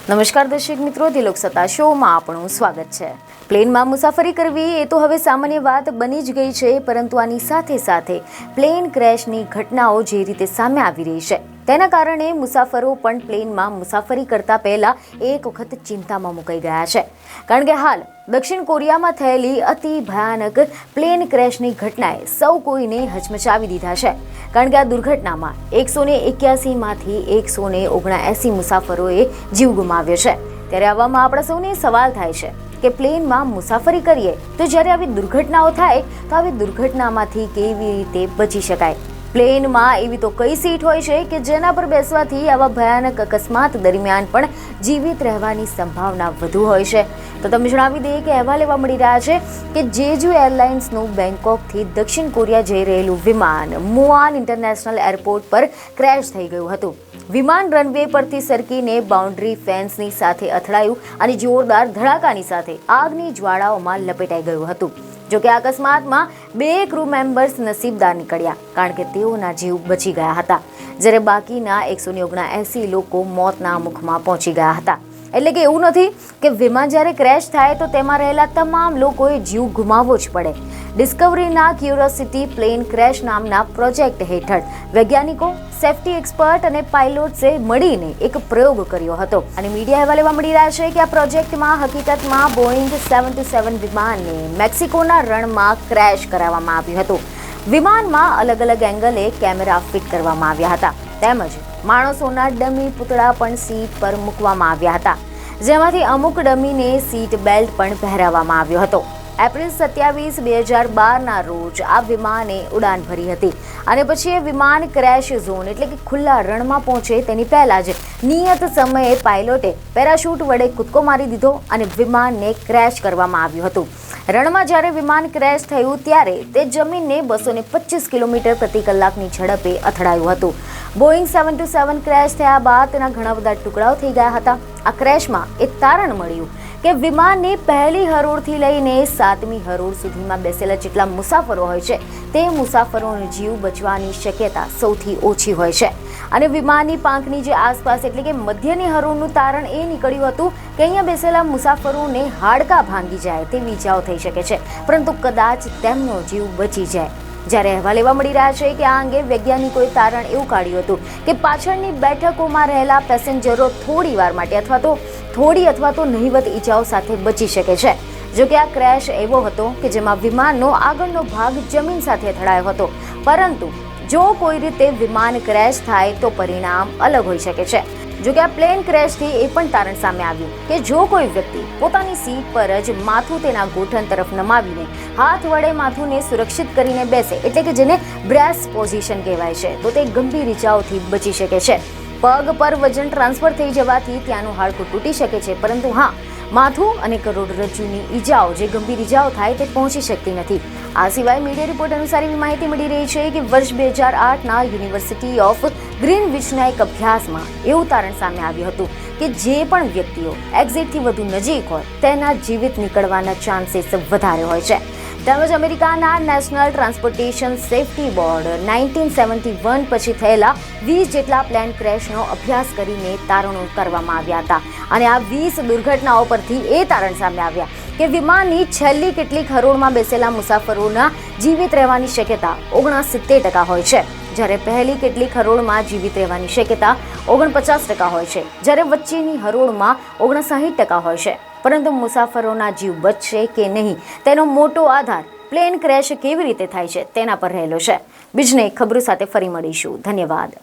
નમસ્કાર દર્શક મિત્રો, દિલોક સત્તા શોમાં આપણું સ્વાગત છે। પ્લેનમાં મુસાફરી કરવી એ તો હવે સામાન્ય વાત બની જ ગઈ છે, પરંતુ આની સાથે સાથે પ્લેન ક્રેશની ઘટનાઓ જે રીતે સામે આવી રહી છે તેના કારણે મુસાફરો પણ પ્લેનમાં મુસાફરી કરતા પહેલા એક વખત ચિંતામાં મુકાઈ ગયા છે। કારણ કે હાલ દક્ષિણ કોરિયામાં થયેલી અતિ ભયાનક પ્લેન ક્રેશની ઘટનાએ સૌ કોઈને હચમચાવી દીધા છે। કારણ કે આ દુર્ઘટનામાં 181માંથી 179 મુસાફરોએ જીવ ગુમાવ્યો છે। ત્યારે આવામાં આપણા સૌને સવાલ થાય છે કે પ્લેનમાં મુસાફરી કરીએ તો જ્યારે આવી દુર્ઘટનાઓ થાય તો આવી દુર્ઘટનામાંથી કેવી રીતે બચી શકાય। પ્લેનમાં એવી તો કઈ સીટ હોય છે કે જેના પર બેસવાથી આવા ભયાનક અકસ્માત દરમિયાન પણ જીવિત રહેવાની સંભાવના વધુ હોય છે। તો તમે જણાવી દઈએ કે અહેવાલ એવા મળી રહ્યા છે કે જેજુ એરલાઇન્સનું બેંકોકથી દક્ષિણ કોરિયા જઈ રહેલું વિમાન મુઆન ઇન્ટરનેશનલ એરપોર્ટ પર ક્રેશ થઈ ગયું હતું। વિમાન રનવે પરથી સરકીને બાઉન્ડ્રી ફેન્સની સાથે અથડાયું અને જોરદાર ધડાકાની સાથે આગની જ્વાળાઓમાં લપેટાઈ ગયું હતું। જોકે આ અકસ્માતમાં 2 ક્રૂ મેમ્બર્સ નસીબદાર નીકળ્યા, કારણ કે તેઓના જીવ બચી ગયા હતા, જ્યારે બાકીના 179 લોકો મોતના મુખમાં પહોંચી ગયા હતા। એટલે કે એવું નથી કે વિમાન જ્યારે ક્રેશ થાય તો તેમાં રહેલા તમામ લોકોએ જીવ ગુમાવવો જ પડે। ડિસ્કવરીના ક્યુરોસિટી પ્લેન ક્રેશ નામના પ્રોજેક્ટ હેઠળ વૈજ્ઞાનિકો, સેફ્ટી એક્સપર્ટ અને પાયલોટ્સે મળીને એક પ્રયોગ કર્યો હતો અને મીડિયા અહેવાલ એવા મળી રહ્યા છે કે આ પ્રોજેક્ટમાં હકીકતમાં બોઈંગ 727 વિમાનને મેક્સિકોના રણમાં ક્રેશ કરાવવામાં આવ્યું હતું। વિમાનમાં અલગ અલગ એંગલે કેમેરા ફિટ કરવામાં આવ્યા હતા, તેમજ માણસોના ડમી પૂતળા પણ સીટ પર મૂકવામાં આવ્યા હતા, જેમાંથી અમુક ડમીને સીટ બેલ્ટ પણ પહેરાવવામાં આવ્યો હતો। એપ્રિલ 27, 2012ના રોજ આ વિમાને ઉડાન ભરી હતી અને પછી એ વિમાન ક્રેશ ઝોન એટલે કે ખુલ્લા રણમાં પહોંચે તેની પહેલા જ નિયત સમયે પાયલોટે પેરાશૂટ વડે કૂદકો મારી દીધો અને વિમાનને ક્રેશ કરવામાં આવ્યું હતું। રણમાં જ્યારે વિમાન ક્રેશ થયું ત્યારે તે જમીનને 225 કિલોમીટર પ્રતિ કલાકની ઝડપે અથડાયું હતું। બોઈંગ 727 ક્રેશ થયા બાદ તેના ઘણા બધા ટુકડાઓ થઈ ગયા હતા। આ ક્રેશમાં એક તારણ મળ્યું કે વિમાનની પહેલી હરોળથી લઈને 7મી હરોળ સુધીમાં બેસેલા જેટલા મુસાફરો હોય છે તે મુસાફરોનો જીવ બચવાની શક્યતા સૌથી ઓછી હોય છે અને વિમાનની પાંખની જે આસપાસ એટલે કે મધ્યની હરોળનું તારણ એ નીકળ્યું હતું કે અહીંયા બેસેલા મુસાફરોને હાડકાં ભાંગી જાય તેવી ઈજાઓ થઈ શકે છે, પરંતુ કદાચ તેમનો જીવ બચી જાય। જ્યારે અહેવાલ એવા મળી રહ્યા છે કે આ અંગે વૈજ્ઞાનિકોએ તારણ એવું કાઢ્યું હતું કે પાછળની બેઠકોમાં રહેલા પેસેન્જરો થોડી વાર માટે અથવા તો નહિવત ઈજાઓ સાથે બચી શકે છે। જો કે આ ક્રેશ એવો હતો કે જેમાં વિમાનનો આગળનો ભાગ જમીન સાથે અથડાયો હતો, પરંતુ જો કોઈ રીતે વિમાન ક્રેશ થાય તો પરિણામ અલગ હોઈ શકે છે। જો કે આ પ્લેન ક્રેશથી એ પણ તારણ સામે આવ્યું કે જો કોઈ વ્યક્તિ પોતાની સીટ પર જ માથું તેના ગોઠણ તરફ નમાવીને હાથ વડે માથુંને સુરક્ષિત કરીને બેસે, એટલે કે જેને બ્રેસ્ટ પોઝિશન કહેવાય છે, તો તે ગંભીર ઈજાઓથી બચી શકે છે। પગ પર વજન ટ્રાન્સફર થઈ જવાથી ત્યાંનું હાડકું તૂટી શકે છે, પરંતુ હા, માથું અને કરોડરજ્જુની ઈજાઓ જે ગંભીર ઈજાઓ થાય તે પહોંચી શકતી નથી। આ સિવાય મીડિયા રિપોર્ટ અનુસાર એવી માહિતી મળી રહી છે કે વર્ષ 2008ના યુનિવર્સિટી ઓફ ગ્રીનવિચના એક અભ્યાસમાં એવું તારણ સામે આવ્યું હતું કે જે પણ વ્યક્તિઓ એક્ઝિટથી વધુ નજીક હોય તેના જીવિત નીકળવાના ચાન્સીસ વધારે હોય છે। તેમજ અમેરિકાના નેશનલ ટ્રાન્સપોર્ટેશન સેફ્ટી બોર્ડ 1971 પછી થયેલા 20 જેટલા પ્લેન ક્રેશનો અભ્યાસ કરીને તારણો કરવામાં આવ્યા હતા અને આ 20 દુર્ઘટનાઓ પરથી એ તારણ સામે આવ્યા કે વિમાનની છેલ્લી કેટલીક હરોળમાં બેસેલા મુસાફરોના જીવિત રહેવાની શક્યતા 69% હોય છે, જ્યારે પહેલી કેટલીક હરોળમાં જીવિત રહેવાની શક્યતા 49% હોય છે, જ્યારે વચ્ચેની હરોળમાં 59% હોય છે। પરંતુ મુસાફરોના જીવ બચશે કે નહીં તેનો મોટો આધાર પ્લેન ક્રેશ કેવી રીતે થાય છે તેના પર રહેલો છે। બીજને ખબરો સાથે ફરી મળીશું। ધન્યવાદ।